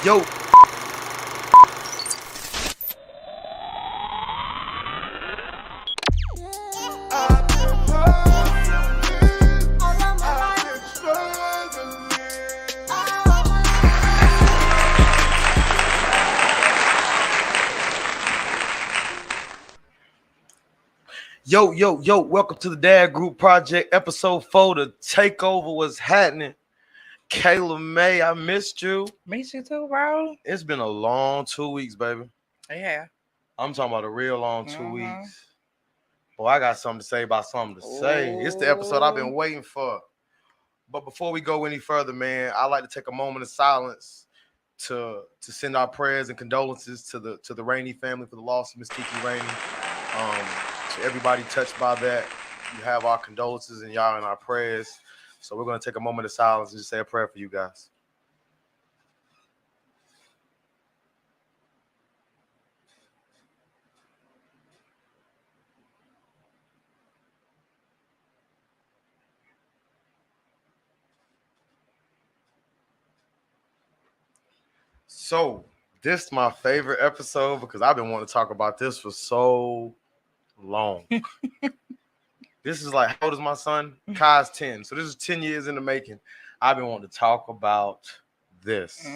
Yo. Yo, welcome to the Dad Group Project, episode 4, the takeover was happening. Kayla May, I missed you. Missed you too, bro. It's been a long 2 weeks, baby. Yeah. I'm talking about a real long 2 weeks. Boy, I got something to say about something to say. It's the episode I've been waiting for. But before we go any further, man, I'd like to take a moment of silence to send our prayers and condolences to the Rainey family for the loss of Miss Kiki Rainey. To everybody touched by that, you have our condolences and y'all in our prayers. So we're going to take a moment of silence and just say a prayer for you guys. So this is my favorite episode because I've been wanting to talk about this for so long. This is like, how old is my son? Kai's 10. So this is 10 years in the making. I've been wanting to talk about this.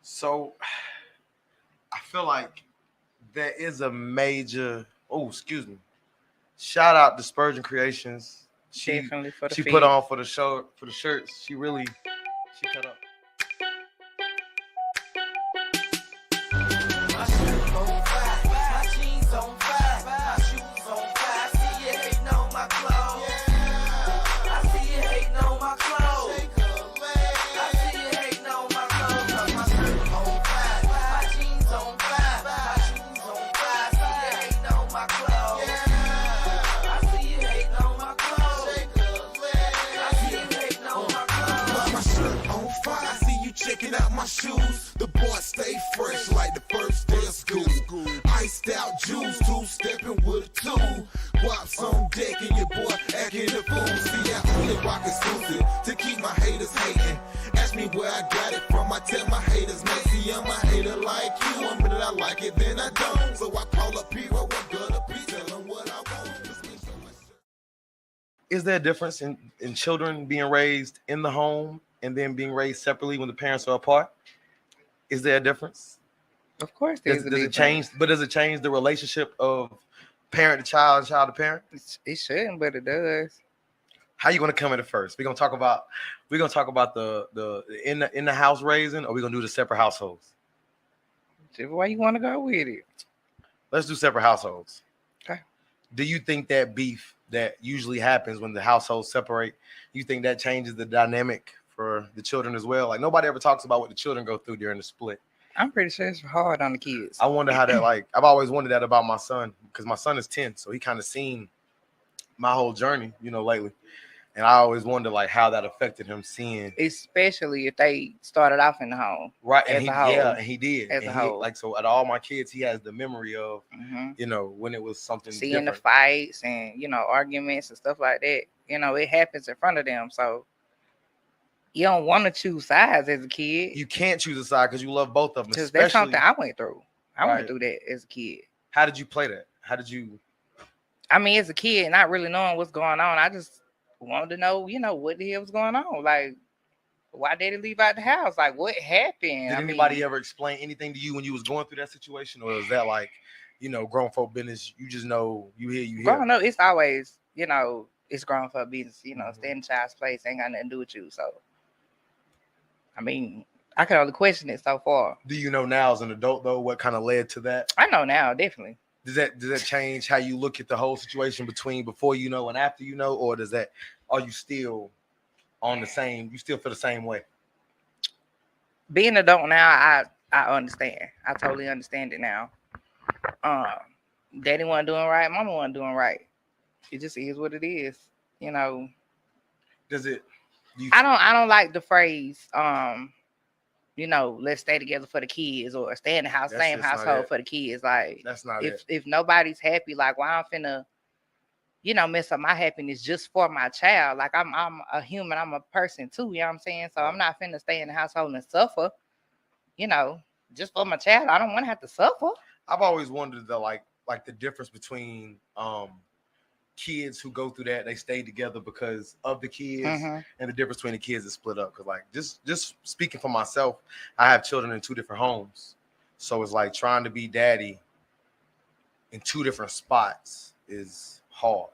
So I feel like there is a major, shout out to Spurgeon Creations. Definitely for the She feet. put on for the show, for the shirts. She cut up. Shoes, the boy stay fresh like the first day of school. Iced out juice, two-stepping with a tool. Wops on deck and your boy acting a fool. See, I only rock exclusive to keep my haters hating. Ask me where I got it from, I tell my haters, man, see, I'm a hater like you. I'm I like it, then I don't. So I call up P-Row, what good a P, tell them what I want. Is there a difference in children being raised in the home and then being raised separately when the parents are apart? Is there a difference? Of course Does it change? But does it change the relationship of parent to child and child to parent? It shouldn't, but it does. How you gonna come at it first? We're gonna talk about the in the house raising, or we're gonna do the separate households? Whichever way you want to go with it. Let's do separate households. Okay. Do you think that beef that usually happens when the households separate, you think that changes the dynamic for the children as well? Like, nobody ever talks about what the children go through during the split. I'm pretty sure it's hard on the kids. I wonder how that, like, I've always wondered that about my son, because my son is 10, so he kind of seen my whole journey, lately. And I always wonder, like, how that affected him seeing. Especially if they started off in the home. Right, and he did. As a whole. Like, so out of all my kids, he has the memory of, when it was something seeing different. The fights and, arguments and stuff like that. It happens in front of them, so you don't want to choose sides as a kid. You can't choose a side because you love both of them. Because that's something I went through. I went through that as a kid. How did you play that? How did you? I mean, as a kid, not really knowing what's going on, I just wanted to know, what the hell was going on. Like, why did he leave out the house? Like, what happened? Did anybody ever explain anything to you when you was going through that situation? Or is that like, grown folk business? You just know, you hear. Growing up, it's always, it's grown folk business. Stay in the child's place, ain't got nothing to do with you. So, I mean, I can only question it so far. Do you know now as an adult, though, what kind of led to that? I know now, definitely. Does that change how you look at the whole situation between before you know and after you know? Or are you still on the same, you still feel the same way? Being an adult now, I understand. I totally understand it now. Daddy wasn't doing right, mama wasn't doing right. It just is what it is, Does it? I don't like the phrase, let's stay together for the kids, or stay in the house, same household for the kids. Like, that's not if nobody's happy, like, why I'm finna, you know, mess up my happiness just for my child. Like I'm a human, I'm a person too, you know what I'm saying? So I'm not finna stay in the household and suffer, you know, just for my child. I don't want to have to suffer. I've always wondered the the difference between kids who go through that, they stay together because of the kids, and the difference between the kids that split up. Because like just speaking for myself, I have children in 2 different homes, so it's like trying to be daddy in 2 different spots is hard.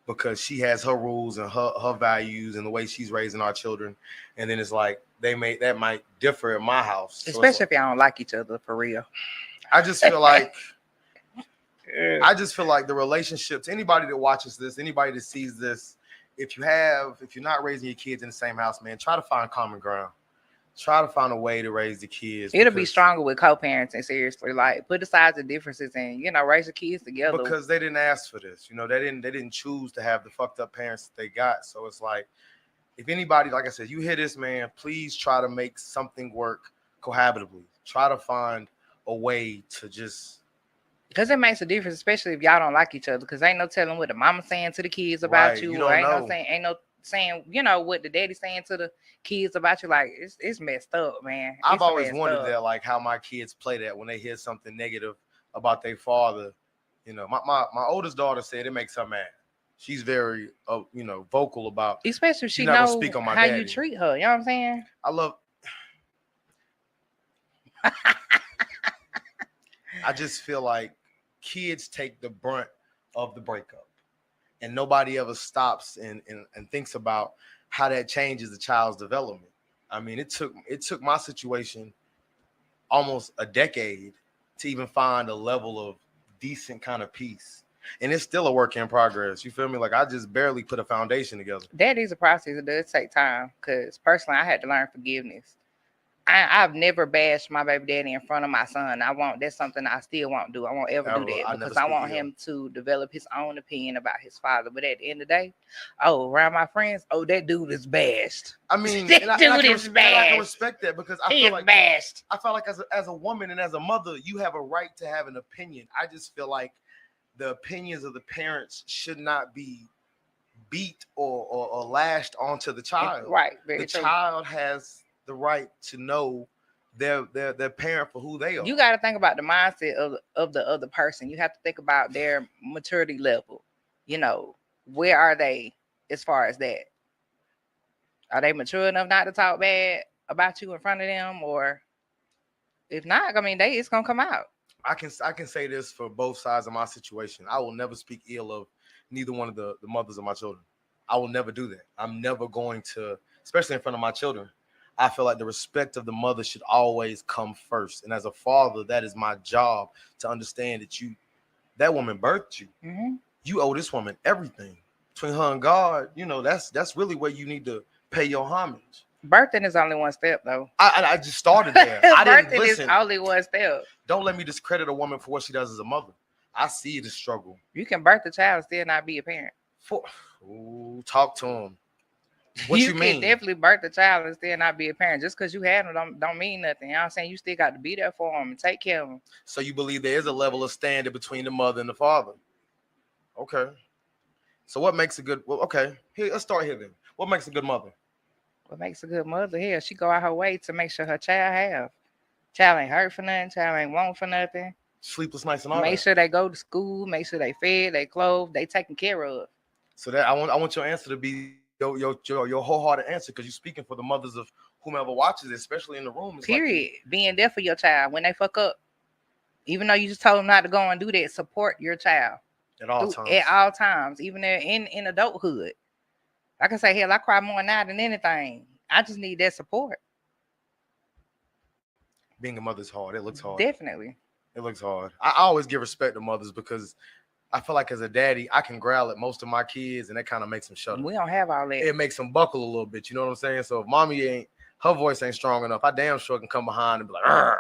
Because she has her rules and her values and the way she's raising our children, and then it's like that might differ in my house, especially if y'all don't like each other for real. I just feel like the relationships, anybody that watches this, anybody that sees this, if you're not raising your kids in the same house, man, try to find common ground. Try to find a way to raise the kids. It'll be stronger with co-parenting, seriously. Like, put aside the differences and, you know, raise the kids together. Because they didn't ask for this. You know, they didn't choose to have the fucked up parents that they got. So it's like, if anybody, like I said, you hear this, man, please try to make something work cohabitably. Try to find a way to just... Because it makes a difference, especially if y'all don't like each other. Because ain't no telling what the mama saying to the kids about you. Or ain't no saying, you know, what the daddy saying to the kids about you. Like, it's messed up, man. I've always wondered that, like, how my kids play that when they hear something negative about their father. You know, my oldest daughter said it makes her mad. She's very, you know, vocal about, especially if she knows how daddy. You treat her. You know what I'm saying? I just feel like kids take the brunt of the breakup, and nobody ever stops and thinks about how that changes the child's development. I mean, it took my situation almost a decade to even find a level of decent kind of peace. And it's still a work in progress. You feel me? Like, I just barely put a foundation together. That is a process. It does take time. Because personally, I had to learn forgiveness. I've never bashed my baby daddy in front of my son. That's something I still won't do. I won't ever do that because I want him to develop his own opinion about his father. But at the end of the day, around my friends, that dude is bashed. I mean, that dude is bashed. I can respect that because I feel like bashed. I feel like as a woman and as a mother, you have a right to have an opinion. I just feel like the opinions of the parents should not be beat or lashed onto the child. Right. The child has the right to know their parent for who they are. You got to think about the mindset of the other person. You have to think about their maturity level. You know, where are they as far as that? Are they mature enough not to talk bad about you in front of them? Or if not, I mean, it's gonna come out. I can say this for both sides of my situation. I will never speak ill of neither one of the mothers of my children. I will never do that. I'm never going to, especially in front of my children. I feel like the respect of the mother should always come first. And as a father, that is my job to understand that that woman birthed you. Mm-hmm. You owe this woman everything. Between her and God, you know, that's really where you need to pay your homage. Birthing is only one step, though. I just started there. Birthing is only one step. Don't let me discredit a woman for what she does as a mother. I see the struggle. You can birth a child and still not be a parent. Talk to him. What you mean? You can definitely birth a child and still not be a parent. Just because you had them don't mean nothing. You know what I'm saying? You still got to be there for them and take care of them. So you believe there is a level of standard between the mother and the father? Okay. So what makes a good... Well, okay. Here, let's start here then. What makes a good mother? What makes a good mother? Here, she go out her way to make sure her child ain't hurt for nothing. Child ain't want for nothing. Sleepless nights and all Make sure they go to school. Make sure they fed, they clothed, they taken care of. So that I want your answer to be your wholehearted answer, because you're speaking for the mothers of whomever watches it, especially in the room. Period. Like, being there for your child when they fuck up. Even though you just told them not to go and do that, support your child. At all times. At all times. Even in adulthood. Like I say, hell, I cry more now than anything. I just need that support. Being a mother's hard. It looks hard. Definitely. It looks hard. I always give respect to mothers because I feel like as a daddy, I can growl at most of my kids, and that kind of makes them shut up. We don't have all that. It makes them buckle a little bit. You know what I'm saying? So if mommy her voice ain't strong enough, I damn sure can come behind and be like, argh.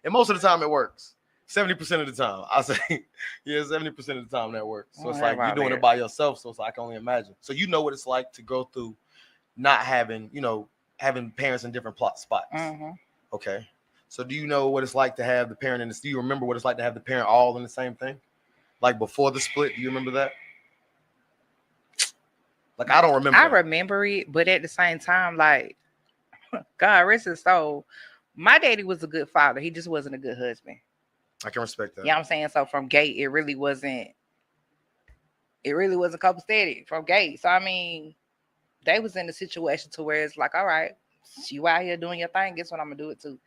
And most of the time it works. 70% of the time. I say, yeah, 70% of the time that works. So it's like you're doing it by yourself. So it's like, I can only imagine. So you know what it's like to go through not having, having parents in different spots. Mm-hmm. Okay. So do you know what it's like to have the parent do you remember what it's like to have the parent all in the same thing? Like before the split, do you remember that? Like, I don't remember. I remember it, but at the same time, like, God rest his soul, my daddy was a good father. He just wasn't a good husband. I can respect that. You know what I'm saying? So from gate, it really wasn't copacetic from gate. So, I mean, they was in a situation to where it's like, all right, you out here doing your thing, guess what, I'm going to do it too.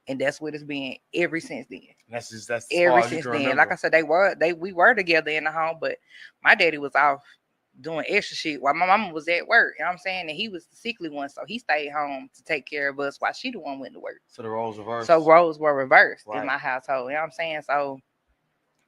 And that's what it's been ever since then. That's ever since then. Remember. Like I said, we were together in the home, but my daddy was off doing extra shit while my mama was at work. You know what I'm saying? And he was the sickly one, so he stayed home to take care of us while she the one went to work. So the roles reversed. So roles were reversed in my household. You know what I'm saying? So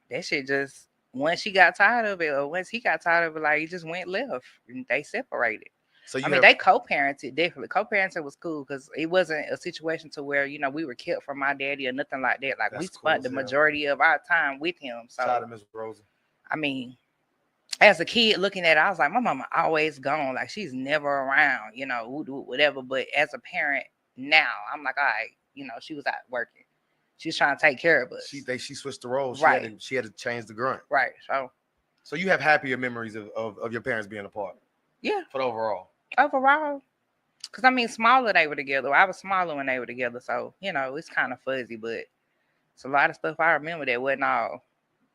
that shit just, once she got tired of it, or once he got tired of it, like, he just went left and they separated. So they co-parented, definitely. Co-parenting was cool because it wasn't a situation to where, you know, we were kept from my daddy or nothing like that. Like, we spent the majority of our time with him. So, shout out to Miss Rosa. I mean, as a kid looking at it, I was like, my mama always gone. Like, she's never around, you know, whatever. But as a parent now, I'm like, all right, you know, she was out working. She's trying to take care of us. She switched the roles. Right. She had to change the grunt. Right. So you have happier memories of your parents being apart. Yeah. For the overall. Overall. Because, I mean, smaller they were together. I was smaller when they were together. So, you know, it's kind of fuzzy. But it's a lot of stuff I remember that wasn't all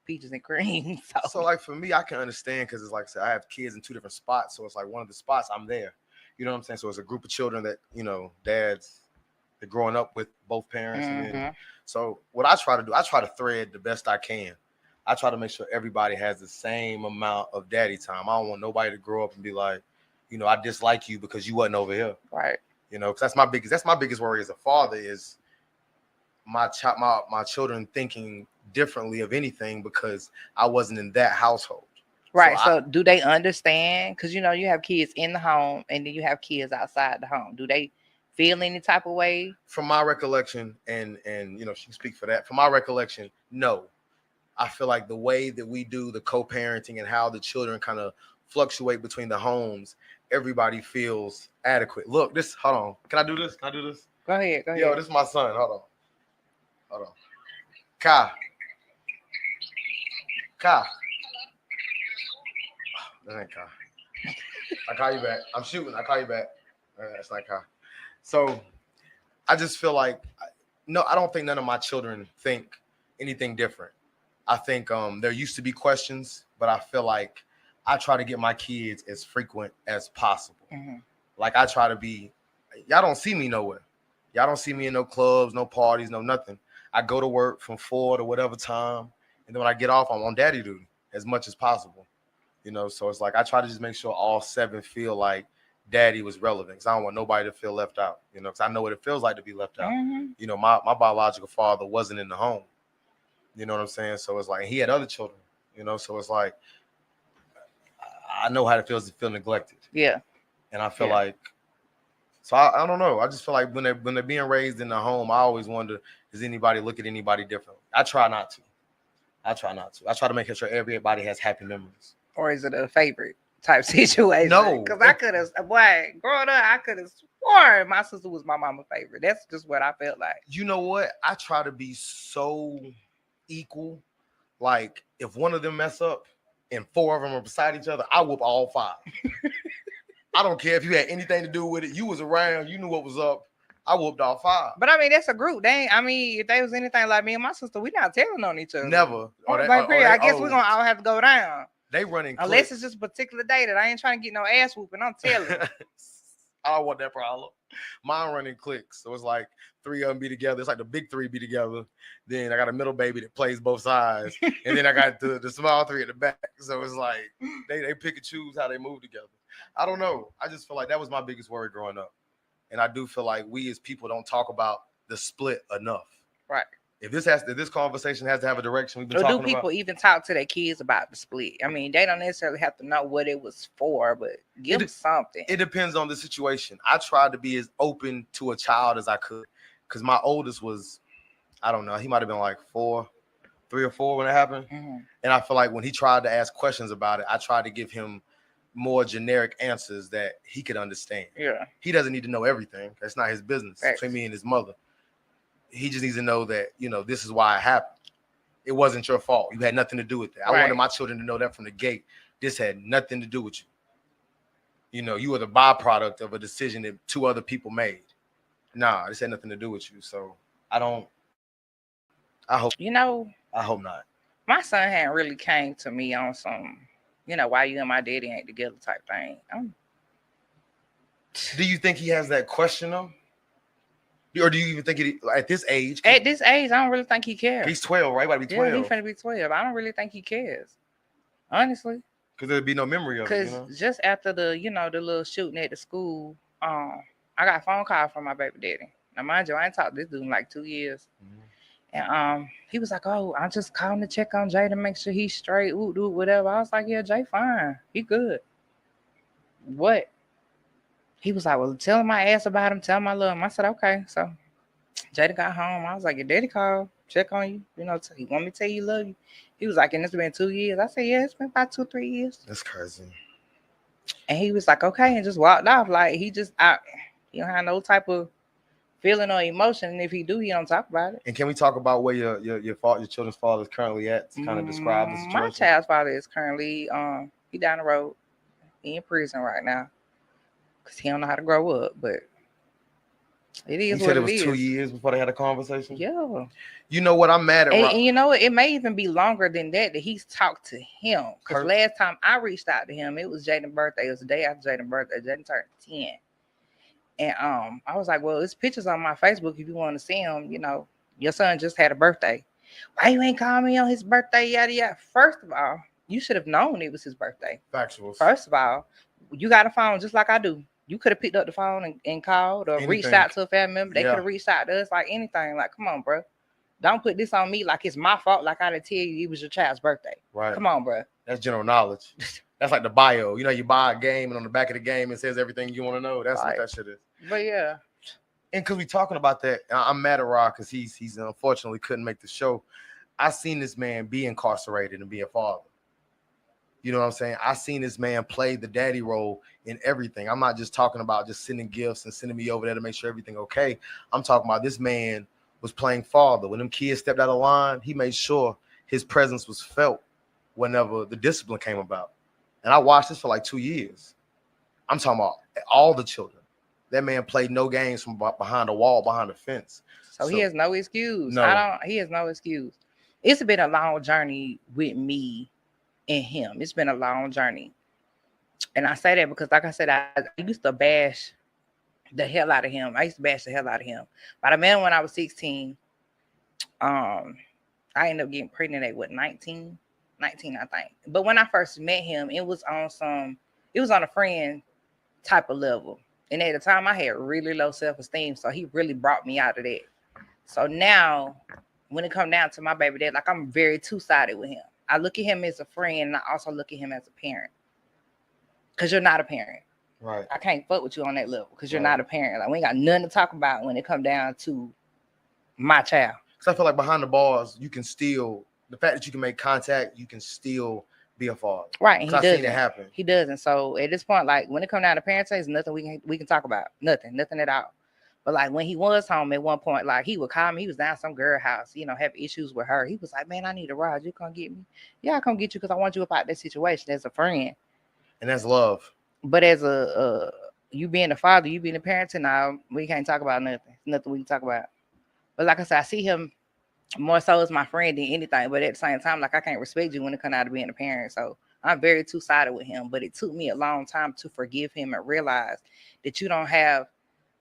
peaches and cream. So like, for me, I can understand because it's like I said, I have kids in two different spots. So it's like one of the spots I'm there. You know what I'm saying? So it's a group of children that, you know, dads, they're growing up with both parents. Mm-hmm. And then, so what I try to do, I try to thread the best I can. I try to make sure everybody has the same amount of daddy time. I don't want nobody to grow up and be like, you know, I dislike you because you wasn't over here. Right. You know, because that's my biggest worry as a father is my children thinking differently of anything because I wasn't in that household. Right. So do they understand? Because, you know, you have kids in the home and then you have kids outside the home. Do they feel any type of way? From my recollection, and you know, she can speak for that. From my recollection, no. I feel like the way that we do the co-parenting and how the children kind of fluctuate between the homes, everybody feels adequate. Look, hold on. Can I do this? Go ahead. Yo, this is my son. Hold on. Kai. That ain't Kai. I call you back. I'm shooting. I call you back. That's not Kai. So I just feel like, no, I don't think none of my children think anything different. I think there used to be questions, but I feel like I try to get my kids as frequent as possible. Mm-hmm. Like, I try to be, y'all don't see me nowhere. Y'all don't see me in no clubs, no parties, no nothing. I go to work from 4 to whatever time. And then when I get off, I'm on daddy duty as much as possible. You know, so it's like, I try to just make sure all 7 feel like daddy was relevant. Because I don't want nobody to feel left out. You know, because I know what it feels like to be left out. Mm-hmm. You know, my biological father wasn't in the home. You know what I'm saying? So it's like, he had other children, you know, so it's like, I know how it feels to feel neglected. Yeah. And I feel like, so I don't know. I just feel like when they're being raised in the home, I always wonder, does anybody look at anybody differently? I try not to. I try to make sure everybody has happy memories. Or is it a favorite type situation? No. Because I could have, growing up, I could have sworn my sister was my mama's favorite. That's just what I felt like. You know what? I try to be so equal. Like, if one of them mess up and 4 of them are beside each other, I whoop all 5. I don't care if you had anything to do with it. You was around, you knew what was up. I whooped all 5. But I mean, that's a group. If they was anything like me and my sister, we not telling on each other. Never. I guess we're gonna all have to go down. They running unless it's just a particular day that I ain't trying to get no ass whooping. I'm telling. I don't want that problem. Mine running clicks. So it's like 3 of them be together. It's like the big 3 be together. Then I got a middle baby that plays both sides. And then I got the small 3 at the back. So it's like they pick and choose how they move together. I don't know. I just feel like that was my biggest worry growing up. And I do feel like we as people don't talk about the split enough. Right. If this conversation has to have a direction, we've been talking about. Do people even talk to their kids about the split? I mean, they don't necessarily have to know what it was for, but give them something. It depends on the situation. I tried to be as open to a child as I could, because my oldest was, I don't know, he might have been like 3 or 4 when it happened. Mm-hmm. And I feel like when he tried to ask questions about it, I tried to give him more generic answers that he could understand. Yeah. He doesn't need to know everything. That's not his business. Right. Between me and his mother. He just needs to know that, you know, this is why it happened. It wasn't your fault. You had nothing to do with that. I wanted my children to know that from the gate. This had nothing to do with you. you know, you were the byproduct of a decision that 2 other people made. Nah, this had nothing to do with you. So I hope, you know, I hope not. My son hadn't really came to me on some, you know, why you and my daddy ain't together type thing. Do you think he has that question though? Or do you even think at this age? At this age, I don't really think he cares. He's 12, right? About to be 12. Yeah, he's finna be 12. I don't really think he cares, honestly. Because there'd be no memory of it. Because just after the, you know, the little shooting at the school, I got a phone call from my baby daddy. Now, mind you, I ain't talked to this dude in like 2 years. And he was like, "Oh, I'm just calling to check on Jay to make sure he's straight, whatever." I was like, "Yeah, Jay fine. He good." What? He was like, "Well, tell him I asked about him. Tell him I love him." I said, "Okay." So Jada got home. I was like, "Your daddy called, check on you. You know, he want me to tell you he love you." He was like, "And it's been 2 years." I said, "Yeah, it's been about 2-3 years." That's crazy. And he was like, "Okay," and just walked off. Like he just you don't have no type of feeling or emotion. And if he do, he don't talk about it. And can we talk about where your children's father is currently at to kind of describe the situation? My child's father is currently he down the road. He in prison right now because he don't know how to grow up. But it is. You said it was 2 years before they had a conversation. Yeah. You know what? I'm mad at. And you know what? It may even be longer than that he's talked to him. Because last time I reached out to him, it was Jaden's birthday. It was the day after Jaden's birthday. Jaden turned 10. And I was like, "Well, there's pictures on my Facebook if you want to see him. You know, your son just had a birthday. Why you ain't call me on his birthday? Yada yada." First of all, you should have known it was his birthday. Factual. First of all, you got a phone just like I do. You could have picked up the phone and called or reached out to a family member. They could have reached out to us like anything. Like, come on, bro. Don't put this on me like it's my fault. Like I didn't tell you it was your child's birthday. Right. Come on, bro. That's general knowledge. That's like the bio. You know, you buy a game and on the back of the game it says everything you want to know. That's what that shit is. But yeah. And because we talking about that, I'm mad at Rock because he's unfortunately couldn't make the show. I seen this man be incarcerated and be a father. You know what I'm saying? I seen this man play the daddy role in everything. I'm not just talking about just sending gifts and sending me over there to make sure everything okay. I'm talking about this man was playing father. When them kids stepped out of line, he made sure his presence was felt whenever the discipline came about. And I watched this for like 2 years. I'm talking about all the children. That man played no games from behind a wall, behind a fence. So he has no excuse. No. He has no excuse. It's been a long journey with me and him. It's been a long journey. And I say that because, like I said, I used to bash the hell out of him. I used to bash the hell out of him. But I met him when I was 16. I ended up getting pregnant at 19, I think. But when I first met him, it was on a friend type of level. And at the time I had really low self-esteem. So he really brought me out of that. So now when it comes down to my baby dad, like I'm very two-sided with him. I look at him as a friend and I also look at him as a parent. Because you're not a parent. Right. I can't fuck with you on that level because you're not a parent. Like we ain't got nothing to talk about when it comes down to my child. Because I feel like behind the bars, you can still, the fact that you can make contact, you can still be a father. Right. And he doesn't. Seen it happen. He doesn't. So at this point, like when it comes down to parenting, there's nothing we can talk about. Nothing at all. But like when he was home at one point, like he would call me. He was down some girl house, you know, have issues with her. He was like, "Man, I need a ride. You come get me?" "Yeah, I'll come get you because I want you up out that situation as a friend." And that's love. But as you being a father, you being a parent, now we can't talk about nothing. Nothing we can talk about. But like I said, I see him more so as my friend than anything. But at the same time, like I can't respect you when it comes out of being a parent. So I'm very two-sided with him. But it took me a long time to forgive him and realize that you don't have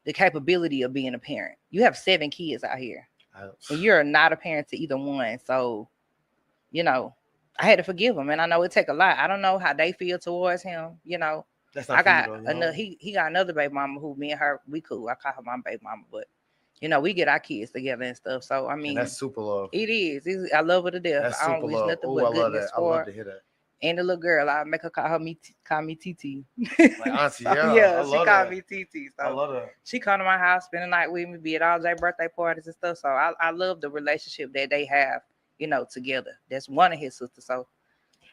the capability of being a parent. You have 7 kids out here. And you're not a parent to either one. So, you know, I had to forgive him. And I know it take a lot. I don't know how they feel towards him, you know. That's not I got you, another. He got another baby mama who me and her we cool. I call her my baby mama, but you know we get our kids together and stuff. So I mean, and that's super love. It is. I love her to death. That's I super don't wish love. nothing Ooh, but I love goodness that. for I her. love to hear that. And the little girl, I make her call me TT. Like auntie, yeah. She called me TT. So I love that. She come to my house, spend the night with me, be at all Jay birthday parties and stuff. So I love the relationship that they have, you know, together. That's one of his sisters. So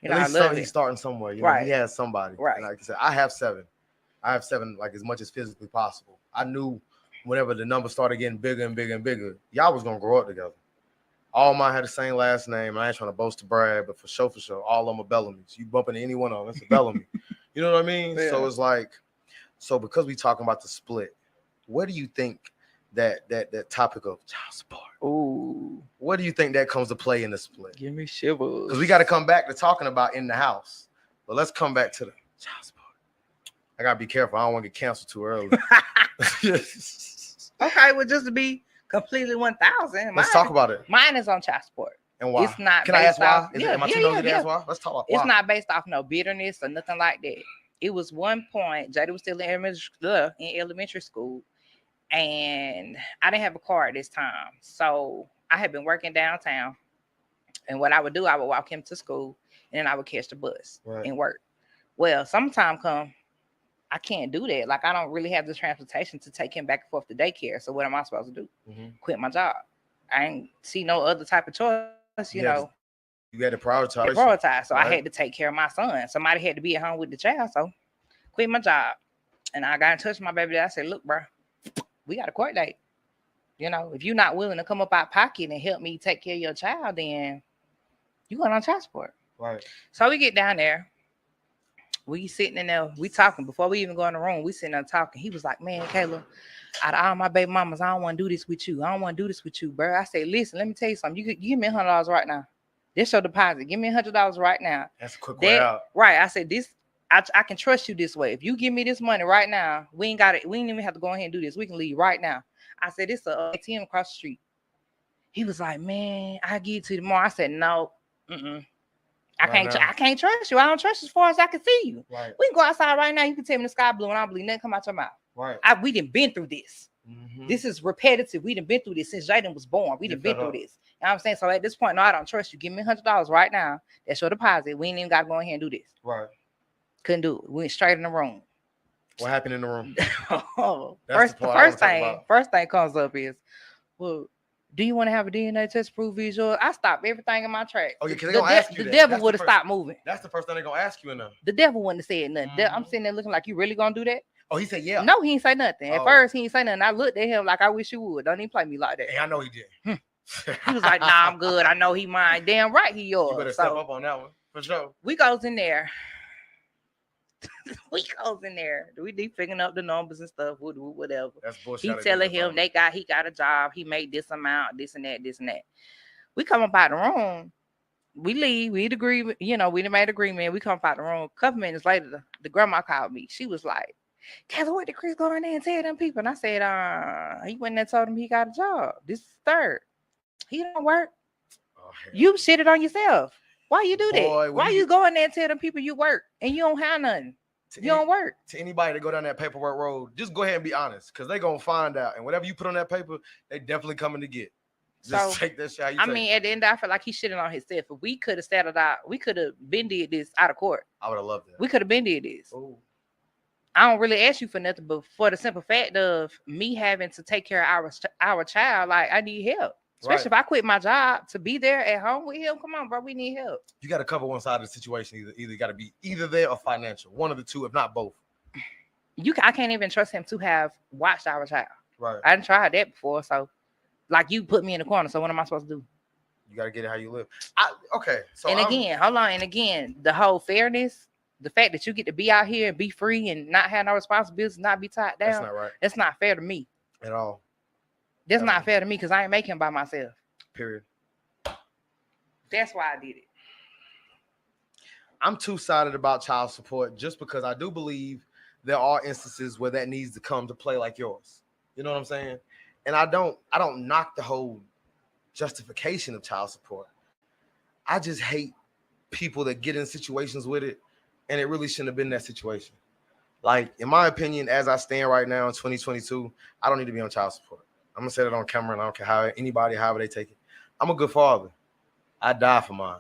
you know, at least I love it. He's starting somewhere. You know, he has somebody. Right. And like I said, I have 7. I have 7, like as much as physically possible. I knew whenever the number started getting bigger and bigger and bigger, y'all was gonna grow up together. All mine had the same last name. I ain't trying to boast to brag, but for sure, all of them are Bellamy's. You bump into any one of them, it's a Bellamy. You know what I mean? Yeah. So it's like So because we talking about the split, what do you think that topic of child support? Ooh, what do you think that comes to play in the split? Give me shivers. Because we got to come back to talking about in the house. But let's come back to the child support. I got to be careful. I don't want to get canceled too early. Okay, well, just to be completely 1,000. Let's talk about it. Mine is on child support. And why? It's not. Can I ask why? Am I too nosy to ask why? Let's talk about why. It's not based off no bitterness or nothing like that. It was one point, Jada was still in elementary school, and I didn't have a car at this time. So I had been working downtown, and what I would do, I would walk him to school, and then I would catch the bus and work. Well, sometime come, I can't do that. Like, I don't really have the transportation to take him back and forth to daycare. So what am I supposed to do? Quit my job. I ain't see no other type of choice, you know. You had to prioritize. So I had to take care of my son. Somebody had to be at home with the child. So quit my job. And I got in touch with my baby dad. I said, look, bro, we got a court date. You know, if you're not willing to come up out of pocket and help me take care of your child, then you going on child support. Right. So we get down there. We sitting in there. We talking. Before we even go in the room, we sitting there talking. He was like, man, Kayla, out of all my baby mamas, I don't want to do this with you. I don't want to do this with you, bro. I said, listen, let me tell you something. You could give me $100 right now. This your deposit. Give me $100 right now. That's a quick way out. Right. I said, this, I can trust you this way. If you give me this money right now, we ain't got it. We ain't even have to go ahead and do this. We can leave right now. I said, this a ATM across the street. He was like, man, I'll give it to you tomorrow. I said, no. I can't trust you. I don't trust you as far as I can see you. Right. We can go outside right now. You can tell me the sky blue and I don't believe nothing come out your mouth. Right. We done been through this. This is repetitive. We done been through this since Jaden was born. We done been through this. You know what I'm saying? So at this point, no, I don't trust you. Give me $100 right now. That's your deposit. We ain't even got to go in here and do this. Right. Couldn't do it. We went straight in the room. What happened in the room? First thing comes up is, well, do you want to have a DNA test to prove it's yours? I stopped everything in my tracks. Oh, yeah, because they're going to ask you the devil would have stopped moving. That's the first thing they're going to ask you in there. The devil wouldn't have said nothing. I'm sitting there looking like, you really going to do that? Oh, he said, yeah. No, he ain't say nothing. At first, he ain't say nothing. I looked at him like, I wish you would. Don't even play me like that. Hey, I know he did. He was like, nah, I'm good. I know he mine. Damn right he yours. You better step up on that one, for sure. We goes in there. We deep picking up the numbers and stuff, whatever. That's bullshit. He telling him he got a job. He made this amount, this and that, this and that. We come up out the room. We leave. We'd agree. You know, we done made agreement. We come up out the room. A couple minutes later, the grandma called me. She was like, Kayla, what did Chris go in there and tell them people? And I said, he went and told him he got a job. This is third. He don't work. Oh, you shitted on yourself. Why you do that? Why you go in there and tell them people you work and you don't have nothing? You don't work. To anybody that go down that paperwork road, just go ahead and be honest, because they're going to find out. And whatever you put on that paper, they definitely coming to get. Just take that shit how you take it. At the end, I feel like he shitting on himself. If we could have settled out, we could have been did this out of court. I would have loved that. We could have been did this. Ooh. I don't really ask you for nothing, but for the simple fact of me having to take care of our child, like, I need help. Especially if I quit my job to be there at home with him. Come on, bro. We need help. You got to cover one side of the situation. Either got to be either there or financial. One of the two, if not both. I can't even trust him to have watched our child. Right. I didn't try that before. So, like, you put me in the corner. So what am I supposed to do? You got to get it how you live. Okay. So again, the whole fairness, the fact that you get to be out here and be free and not have no responsibilities, not be tied down. That's not right. That's not fair to me. At all. That's not fair to me because I ain't making by myself. Period. That's why I did it. I'm two-sided about child support just because I do believe there are instances where that needs to come to play like yours. You know what I'm saying? And I don't knock the whole justification of child support. I just hate people that get in situations with it and it really shouldn't have been that situation. Like, in my opinion, as I stand right now in 2022, I don't need to be on child support. I'm going to say that on camera, and I don't care however they take it. I'm a good father. I die for mine.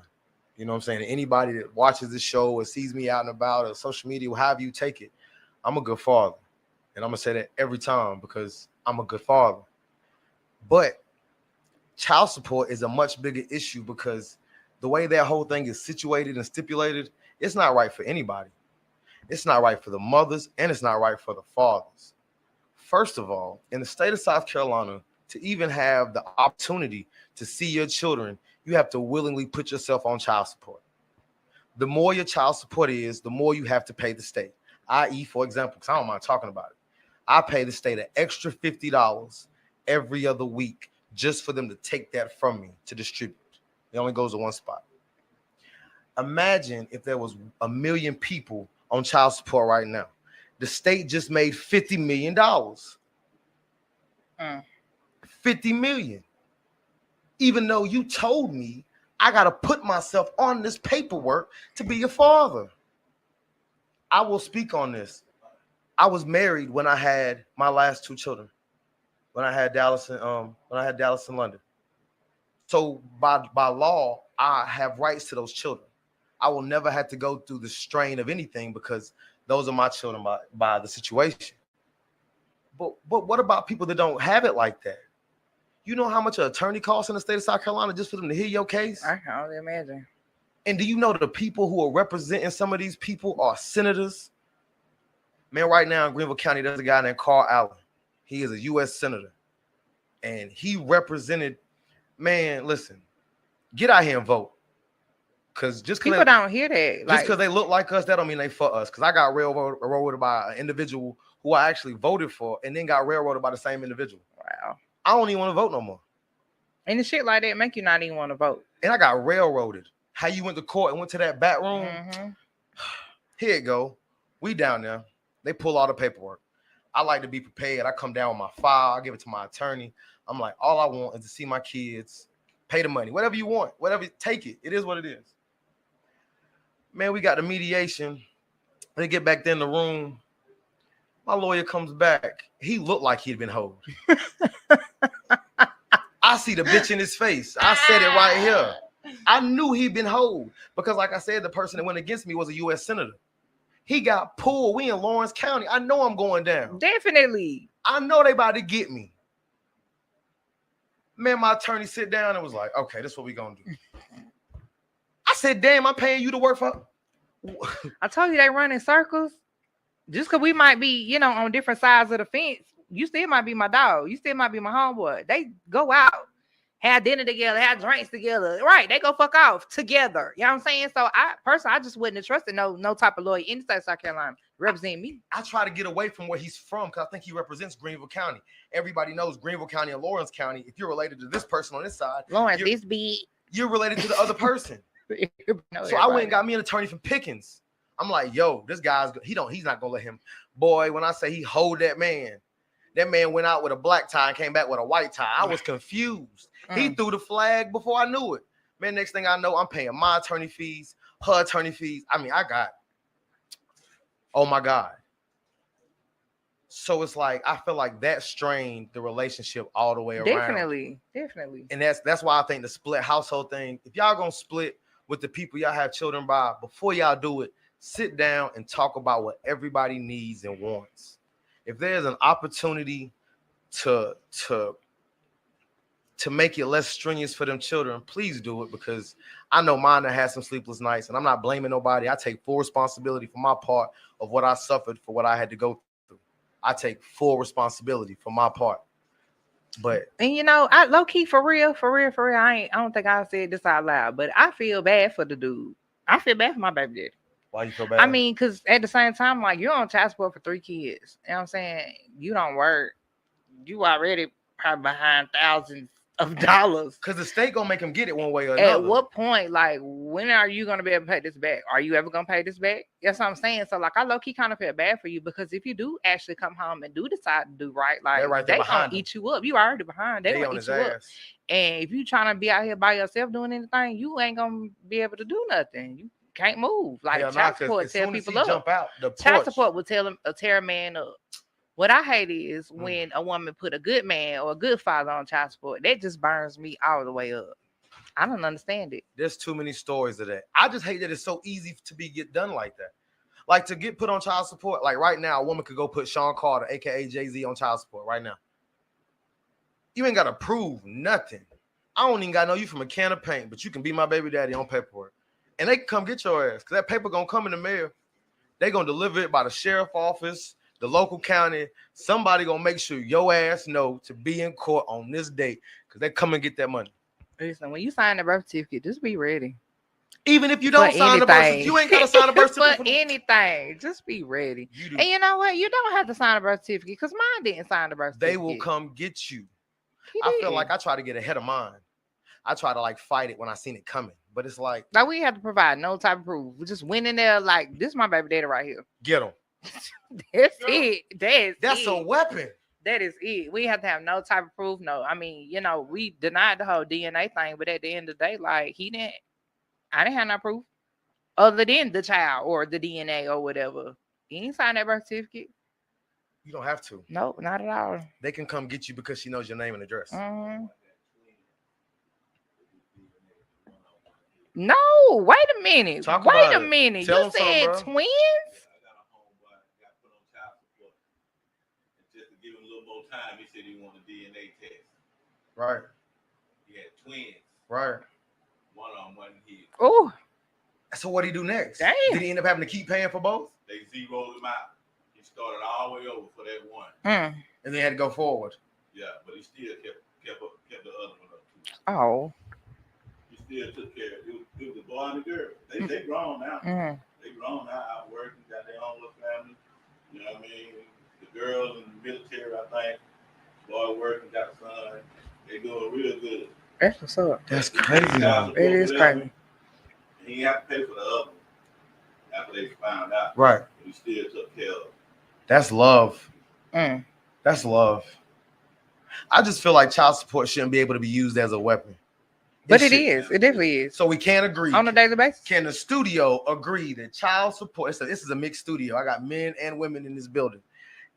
You know what I'm saying? Anybody that watches this show or sees me out and about or social media, however you take it, I'm a good father. And I'm going to say that every time because I'm a good father. But child support is a much bigger issue because the way that whole thing is situated and stipulated, it's not right for anybody. It's not right for the mothers, and it's not right for the fathers. First of all, in the state of South Carolina, to even have the opportunity to see your children, you have to willingly put yourself on child support. The more your child support is, the more you have to pay the state. i.e., for example, because I don't mind talking about it, I pay the state an extra $50 every other week just for them to take that from me to distribute. It only goes to one spot. Imagine if there was 1 million people on child support right now. The state just made $50 million. 50 million. Even though you told me I got to put myself on this paperwork to be a father. I will speak on this. I was married when I had my last 2 children. When I had Dallas and London. So by law, I have rights to those children. I will never have to go through the strain of anything because those are my children by the situation. But what about people that don't have it like that? You know how much an attorney costs in the state of South Carolina just for them to hear your case? I can only imagine. And do you know the people who are representing some of these people are senators? Man, right now in Greenville County, there's a guy named Carl Allen. He is a U.S. senator. And he represented, man, listen, get out here and vote. Because just people don't hear that. Just because they look like us, that don't mean they for us. Because I got railroaded by an individual who I actually voted for and then got railroaded by the same individual. Wow. I don't even want to vote no more. And the shit like that make you not even want to vote. And I got railroaded. How you went to court and went to that back room? Mm-hmm. Here it go. We down there. They pull all the paperwork. I like to be prepared. I come down with my file. I give it to my attorney. I'm like, all I want is to see my kids, pay the money, whatever you want, whatever, take it. It is what it is. Man, we got the mediation. They get back there in the room. My lawyer comes back. He looked like he'd been hoed. I see the bitch in his face. I said it right here. I knew he'd been hoed because, like I said, the person that went against me was a U.S. senator. He got pulled. We in Lawrence County. I know I'm going down. Definitely. I know they about to get me. Man, my attorney sit down and was like, okay, this is what we gonna do. I said, damn, I'm paying you to work for. I told you they run in circles. Just because we might be, on different sides of the fence, you still might be my dog. You still might be my homeboy. They go out, have dinner together, have drinks together. Right. They go fuck off together. You know what I'm saying? So I just wouldn't have trusted no type of lawyer in the state of South Carolina representing me. I try to get away from where he's from because I think he represents Greenville County. Everybody knows Greenville County and Lawrence County. If you're related to this person on this side, Lawrence, this big. You're related to the other person. So I went and got me an attorney from Pickens. I'm like, yo, this guy's he's not gonna let him. Boy, when I say he hold that man went out with a black tie and came back with a white tie. I was confused. He threw the flag before I knew it. Man, next thing I know, I'm paying my attorney fees, her attorney fees. I mean, oh my God. So it's like I feel like that strained the relationship all the way around. Definitely. And that's why I think the split household thing, if y'all gonna split with the people y'all have children by, before y'all do it, sit down and talk about what everybody needs and wants. If there's an opportunity to make it less strenuous for them children, please do it, because I know mine that had some sleepless nights, and I'm not blaming nobody. I take full responsibility for my part of what I suffered, for what I had to go through. I take full responsibility for my part. But I low key for real, I don't think I said this out loud, but I feel bad for the dude. I feel bad for my baby daddy. Why you feel bad? I mean, because at the same time, like, you're on child support for 3 kids. You know what I'm saying? You don't work. You already probably behind thousands of dollars. Because the state gonna make him get it one way or another. At what point, like, when are you gonna be able to pay this back? Are you ever gonna pay this back? That's what I'm saying. So, like, I low-key kind of feel bad for you, because if you do actually come home and do decide to do right, like, they gonna eat you up. You already behind. They gonna eat you up. And if you trying to be out here by yourself doing anything, you ain't gonna be able to do nothing. You can't move. Like, child support tell people up. Child support will tear a man up. What I hate is when a woman put a good man or a good father on child support. That just burns me all the way up. I don't understand it. There's too many stories of that. I just hate that it's so easy to get done like that. Like, to get put on child support, like right now, a woman could go put Sean Carter, aka Jay-Z, on child support right now. You ain't gotta prove nothing. I don't even gotta know you from a can of paint, but you can be my baby daddy on paperwork. And they can come get your ass, because that paper gonna come in the mail. They gonna deliver it by the sheriff office, the local county. Somebody gonna make sure your ass know to be in court on this date, because they come and get that money. Listen, when you sign the birth certificate, just be ready. Even if you don't sign the birth certificate, you ain't got to sign a birth certificate. For anything. Just be ready. And you know what? You don't have to sign a birth certificate because mine didn't sign the birth certificate. They will come get you. I feel like I try to get ahead of mine. I try to like fight it when I seen it coming. But it's like we have to provide no type of proof. We just went in there like, this is my baby daddy right here. Get him. That's it. That's a weapon. That is it. We have to have no type of proof. No, I mean, you know, we denied the whole DNA thing, but at the end of the day, like I didn't have no proof other than the child or the DNA or whatever. He ain't signed that birth certificate. You don't have to. No, not at all. They can come get you because she knows your name and address. Mm-hmm. No, wait a minute. Wait a minute. You said twins? Just to give him a little more time, he said he wanted a DNA test. Right. He had twins. Right. One on one here. Oh. So what did he do next? Damn. Did he end up having to keep paying for both? They zeroed him out. He started all the way over for that one. And they had to go forward. Yeah, but he still kept the other one up too. Oh. He still took care of it. It was a boy and a girl. They grown now. They grown now, out working, got their own little family. You know what I mean? The girls in the military, I think. Boy working, got a son. They doing real good. That's what's up. That's crazy, though. It is crazy. He didn't have to pay for the other one after they found out. Right. He still took care of it. That's love. That's love. I just feel like child support shouldn't be able to be used as a weapon. But it is. It definitely is. So we can't agree. On a daily basis? Can the studio agree that child support, this is a mixed studio. I got men and women in this building.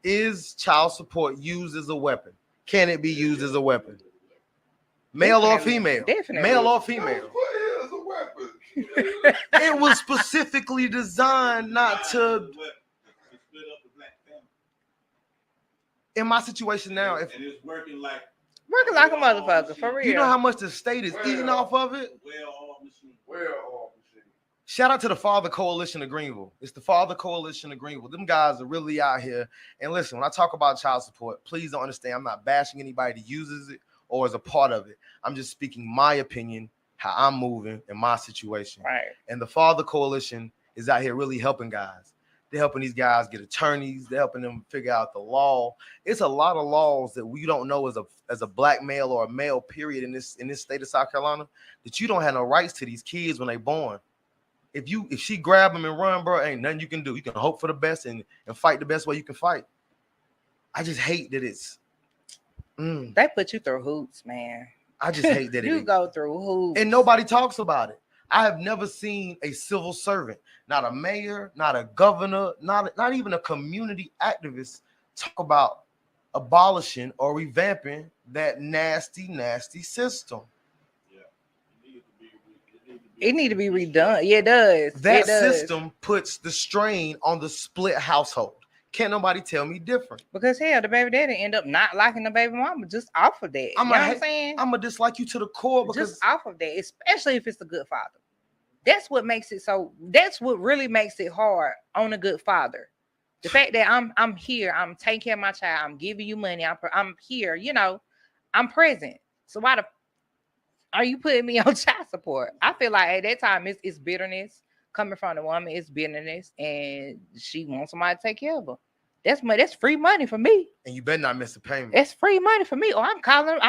Is child support used as a weapon? Can it be used as a weapon? Male or female? Definitely. Male or female? As a weapon. It was specifically designed not to. In my situation now, if and it's working like a motherfucker, for real. You know how much the state is eating off of it? Shout out to the Father Coalition of Greenville. It's the Father Coalition of Greenville. Them guys are really out here. And listen, when I talk about child support, please don't understand. I'm not bashing anybody that uses it or is a part of it. I'm just speaking my opinion, how I'm moving in my situation. Right. And the Father Coalition is out here really helping guys. They're helping these guys get attorneys. They're helping them figure out the law. It's a lot of laws that we don't know as a black male or a male, period, in this state of South Carolina, that you don't have no rights to these kids when they're born. If she grab them and run, bro, ain't nothing you can do. You can hope for the best and fight the best way you can fight. I just hate that it's. They put you through hoops, man. I just hate that you go through hoops. And nobody talks about it. I have never seen a civil servant, not a mayor, not a governor, not even a community activist, talk about abolishing or revamping that nasty, nasty system. It need to be redone. Yeah, it does. That system puts the strain on the split household. Can't nobody tell me different. Because hell, the baby daddy end up not liking the baby mama just off of that. You know what I'm saying? I'm gonna dislike you to the core because just off of that, especially if it's a good father. That's what makes it so. That's what really makes it hard on a good father. The fact that I'm here, I'm taking care of my child, I'm giving you money, I'm here. You know, I'm present. So why are you putting me on child support? I feel like at that time it's bitterness coming from the woman. It's bitterness, and she wants somebody to take care of her. That's free money for me. And you better not miss a payment. That's free money for me. Oh, I'm calling them.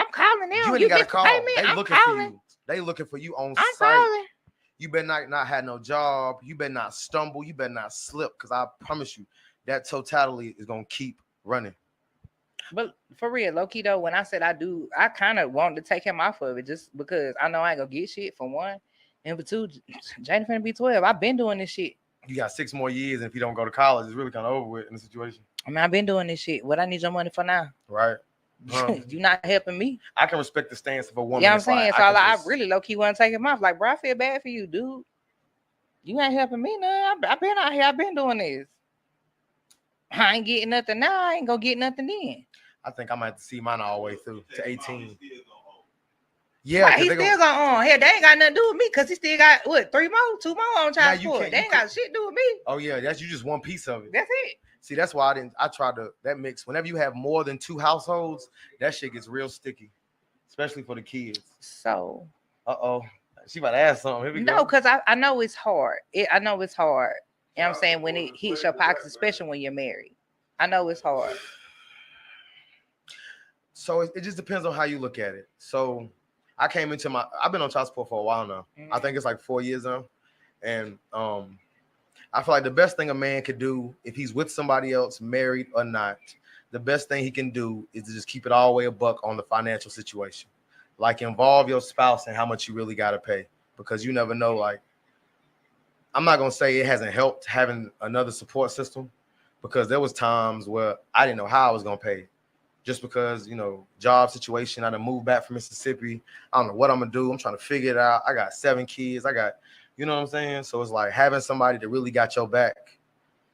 You ain't got to call. They looking for you. They looking for you on site. Calling. You better not have no job. You better not stumble. You better not slip. Because I promise you, that totality is gonna keep running. But for real, low key though, when I said I kind of wanted to take him off of it just because I know I ain't gonna get shit for one, and for two, Jane finna be 12. I've been doing this shit. You got 6 more years, and if you don't go to college, it's really kind of over with in the situation. I mean, I've been doing this shit. What I need your money for now? Right. You're not helping me. I can respect the stance of a woman. You know what I'm saying? So I really low key want to take him off. Like, bro, I feel bad for you, dude. You ain't helping me, none. I've been out here. I've been doing this. I ain't getting nothing now. I ain't gonna get nothing then. I think I might have to see mine all the way through to 18. Yeah, right, he still gonna own. Hell, they ain't got nothing to do with me because he still got what 2 more on child support. They ain't got shit to do with me. Oh yeah, that's you just one piece of it. That's it. See, that's why I tried to that mix. Whenever you have more than 2 households, that shit gets real sticky, especially for the kids. So, She about to ask something. Here we No, go. because I know it's hard. I know it's hard. You know what I'm saying? When it hits your pockets, especially when you're married. I know it's hard. So it just depends on how you look at it. So I've been on child support for a while now. I think it's like 4 years now. And I feel like the best thing a man could do if he's with somebody else, married or not, the best thing he can do is to just keep it all the way a buck on the financial situation. Like involve your spouse in how much you really got to pay, because you never know. Like, I'm not going to say it hasn't helped having another support system, because there was times where I didn't know how I was going to pay. Just because, job situation, I done moved back from Mississippi. I don't know what I'm going to do. I'm trying to figure it out. I got 7 kids. You know what I'm saying? So it's like having somebody that really got your back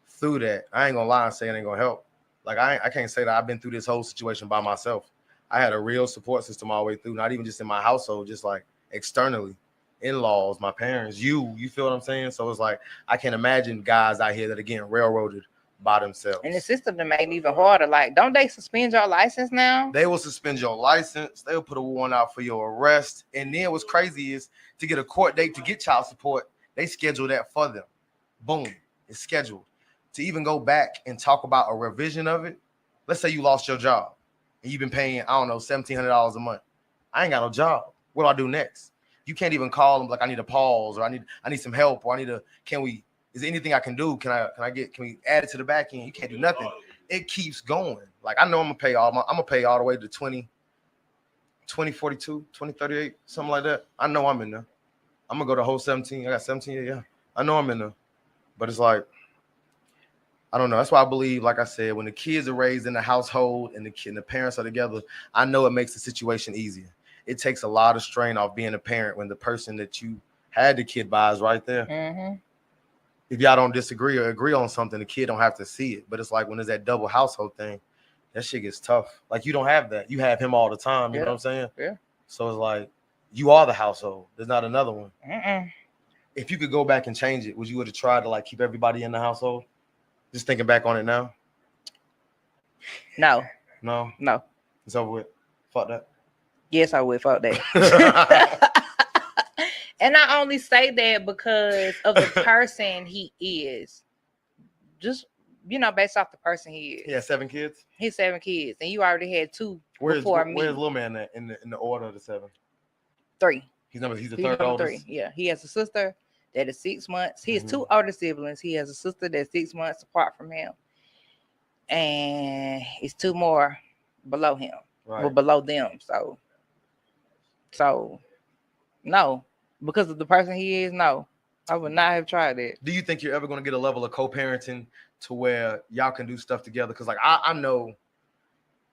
through that. I ain't going to lie and say it ain't going to help. Like, I can't say that I've been through this whole situation by myself. I had a real support system all the way through, not even just in my household, just like externally. In-laws, my parents, you feel what I'm saying? So it's like, I can't imagine guys out here that are getting railroaded by themselves. And the system that made it even harder. Like, don't they suspend your license now? They will suspend your license. They'll put a warrant out for your arrest. And then what's crazy is to get a court date to get child support, they schedule that for them. Boom, it's scheduled. To even go back and talk about a revision of it, let's say you lost your job and you've been paying, I don't know, $1,700 a month. I ain't got no job. What do I do next? You can't even call them like, I need a pause, or I need some help, or is there anything I can do? Can we add it to the back end? You can't do nothing. It keeps going. Like, I know I'm gonna pay all the way to 2042, 2038, something like that. I know I'm in there. I'm gonna go the whole 17. I got 17. Yeah. I know I'm in there. But it's like, I don't know. That's why I believe, like I said, when the kids are raised in the household and the parents are together, I know it makes the situation easier. It takes a lot of strain off being a parent when the person that you had the kid by is right there. Mm-hmm. If y'all don't disagree or agree on something, the kid don't have to see it. But it's like when there's that double household thing, that shit gets tough. Like, you don't have that. You have him all the time. You know what I'm saying? Yeah. So it's like, you are the household. There's not another one. Mm-mm. If you could go back and change it, would you have tried to like keep everybody in the household? Just thinking back on it now. No. It's over with. Fuck that. Yes, I would. Fuck that. And I only say that because of the person he is. Just, based off the person he is. He has 7 kids? He's 7 kids. And you already had 2 where's before me. Where's little man at in the order of the 7? 3. He's the third oldest? 3. Yeah. He has a sister that is 6 months. He has 2 older siblings. He has a sister that's 6 months apart from him. And it's 2 more below him. Right. Well, below them. So, no. Because of the person he is, no. I would not have tried that. Do you think you're ever going to get a level of co-parenting to where y'all can do stuff together? Because, like, I know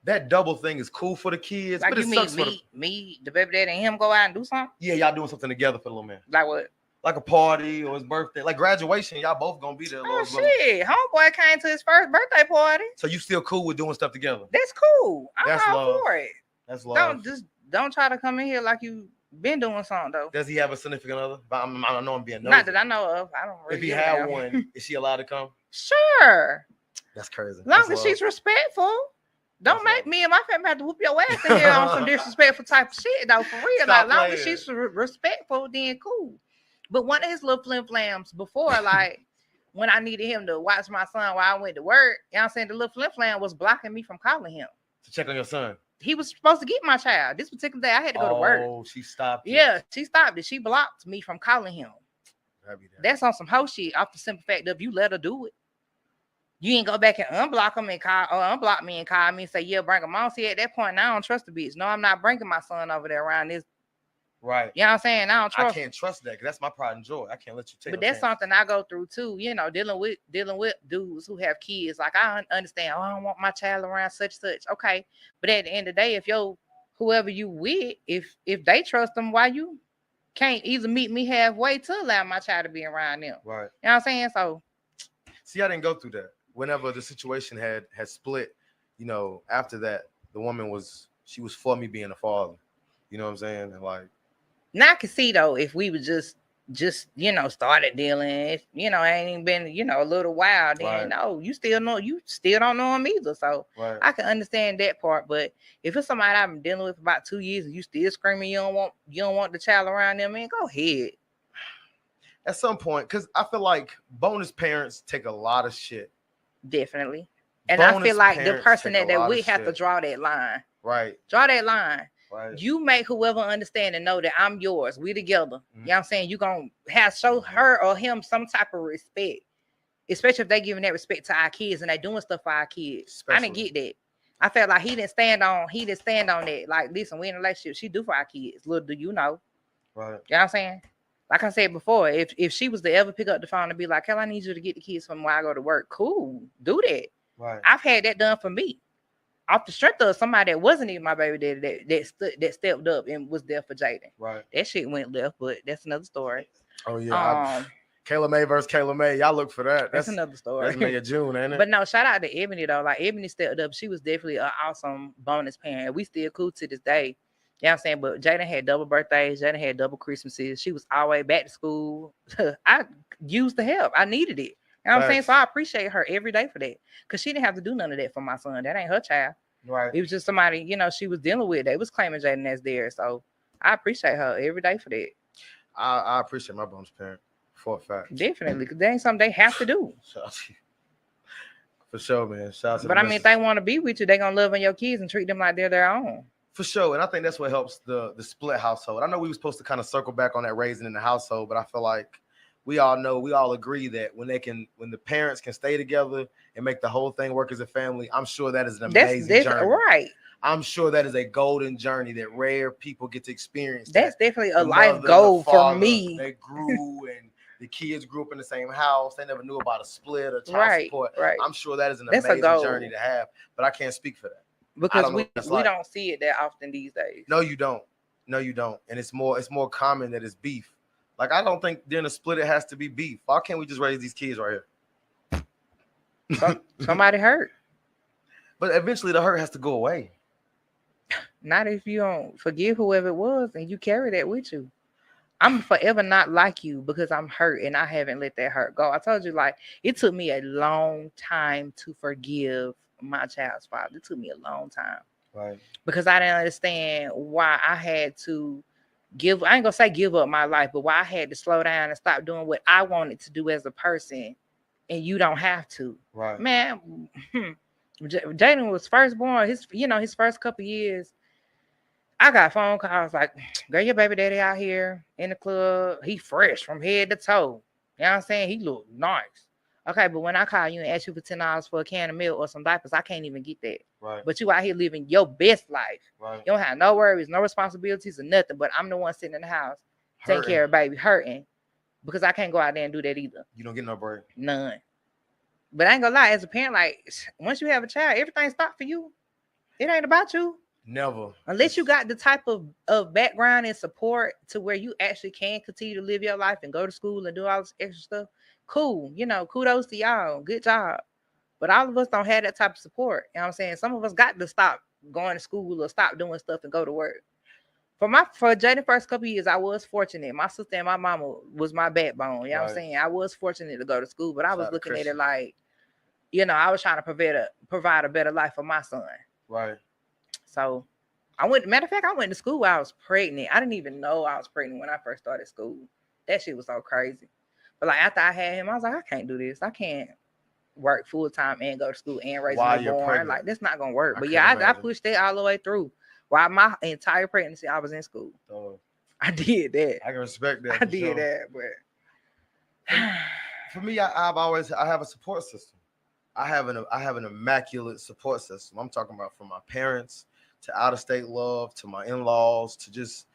that double thing is cool for the kids. Like, but it sucks for me, the baby daddy, and him go out and do something? Yeah, y'all doing something together for the little man. Like what? Like a party or his birthday. Like graduation, y'all both going to be there. Oh, shit. Homeboy came to his first birthday party. So you still cool with doing stuff together? That's cool. I'm all for it. That's love. Don't try to come in here like you been doing something though. Does he have a significant other? I know I'm being nosy. Not that I know of. I don't really. If he had one, is she allowed to come? Sure. That's crazy. As long as she's respectful. Don't make me and my family have to whoop your ass in here on some disrespectful type of shit though. For real. Like, as long as she's respectful, then cool. But one of his little flim flams before, like when I needed him to watch my son while I went to work, you know what I'm saying? The little flim flam was blocking me from calling him. To check on your son. He was supposed to get my child. This particular day, I had to go to work. Oh, she stopped it. Yeah, she stopped it. She blocked me from calling him. That's on some hoe shit off the simple fact of you let her do it. You ain't go back and unblock him and call, or unblock me and call me and say, yeah, bring him on. See, at that point, now I don't trust the bitch. No, I'm not bringing my son over there around this. Right. You know what I'm saying? I can't trust that because that's my pride and joy. I can't let you take. But that's something I go through too. Dealing with dudes who have kids. Like, I understand. Oh, I don't want my child around such. Okay, but at the end of the day, if whoever you with, if they trust them, why you can't either meet me halfway to allow my child to be around them? Right. You know what I'm saying? So, see, I didn't go through that. Whenever the situation had split, after that, the woman was for me being a father. You know what I'm saying? And like. Now I can see though, if we would just just, started dealing, ain't even been, a little while, then no, you still don't know them either. So I can understand that part. But if it's somebody I've been dealing with for about 2 years and you still screaming you don't want the child around them, man, go ahead. At some point, because I feel like bonus parents take a lot of shit. Definitely. And I feel like the person that we have to draw that line. Right. Draw that line. Right. You make whoever understand and know that I'm yours. We together. You know what I'm saying? You gonna show her or him some type of respect. Especially if they giving that respect to our kids and they doing stuff for our kids. I didn't get that. I felt like he didn't stand on that. Like, listen, we in a relationship. She do for our kids. Little do you know. Right. You know what I'm saying? Like I said before, if she was to ever pick up the phone and be like, "Hell, I need you to get the kids from where I go to work," cool, do that. Right. I've had that done for me. Off the strength of somebody that wasn't even my baby daddy that stepped up and was there for Jaden. Right. That shit went left, but that's another story. Oh yeah. Kayla May versus Kayla May. Y'all look for that. That's another story. That's May or June, ain't it? But no, shout out to Ebony though. Like, Ebony stepped up. She was definitely an awesome bonus parent. We still cool to this day. You know what I'm saying? But Jaden had double birthdays. Jaden had double Christmases. She was always back to school. I used the help. I needed it. You know what I'm saying? So I appreciate her every day for that. Because she didn't have to do none of that for my son. That ain't her child. Right. It was just somebody, she was dealing with. They was claiming Jaden as theirs. So I appreciate her every day for that. I appreciate my bonus parent for a fact. Definitely. Because that ain't something they have to do. For sure, man. Shout out to But I mean, if they want to be with you, they're going to love on your kids and treat them like they're their own. For sure. And I think that's what helps the split household. I know we were supposed to kind of circle back on that raising in the household, but I feel like we all agree that when the parents can stay together and make the whole thing work as a family, I'm sure that is an amazing journey. Right. I'm sure that is a golden journey that rare people get to experience. That's definitely a life goal for me. They grew and the kids grew up in the same house. They never knew about a split or child support. Right. I'm sure that is an amazing journey to have, but I can't speak for that. Because we don't see it that often these days. No, you don't. And it's more common that it's beef. Like, I don't think during a split it has to be beef. Why can't we just raise these kids right here? Somebody hurt. But eventually the hurt has to go away. Not if you don't forgive whoever it was and you carry that with you. I'm forever not like you because I'm hurt and I haven't let that hurt go. I told you, like, it took me a long time to forgive my child's father. It took me a long time. Right. Because I didn't understand why I had to I ain't gonna say give up my life, but why I had to slow down and stop doing what I wanted to do as a person, and you don't have to. Right. Man, Jaden was first born. His first couple years, I got phone calls like, "Girl, your baby daddy out here in the club. He fresh from head to toe. You know what I'm saying? He look nice." Okay, but when I call you and ask you for $10 for a can of milk or some diapers, I can't even get that. Right. But you out here living your best life. Right. You don't have no worries, no responsibilities or nothing, but I'm the one sitting in the house taking care of baby, hurting, because I can't go out there and do that either. You don't get no break. None. But I ain't gonna lie, as a parent, like, once you have a child, everything stops for you. It ain't about you. Never. Unless you got the type of background and support to where you actually can continue to live your life and go to school and do all this extra stuff. Cool. Kudos to y'all. Good job. But all of us don't have that type of support. You know what I'm saying? Some of us got to stop going to school or stop doing stuff and go to work. For Jaden first couple years, I was fortunate. My sister and my mama was my backbone. You know what I'm saying? I was fortunate to go to school, but I was looking at it like, I was trying to provide a better life for my son. Right. So matter of fact, I went to school while I was pregnant. I didn't even know I was pregnant when I first started school. That shit was so crazy. But like, after I had him, I was like, I can't do this. I can't work full time and go to school and raise a newborn. Like, that's not gonna work. But I pushed that all the way through. While my entire pregnancy, I was in school. I did that. I can respect that. I did that, but for me, I have a support system. I have an immaculate support system. I'm talking about from my parents to out of state love to my in-laws to just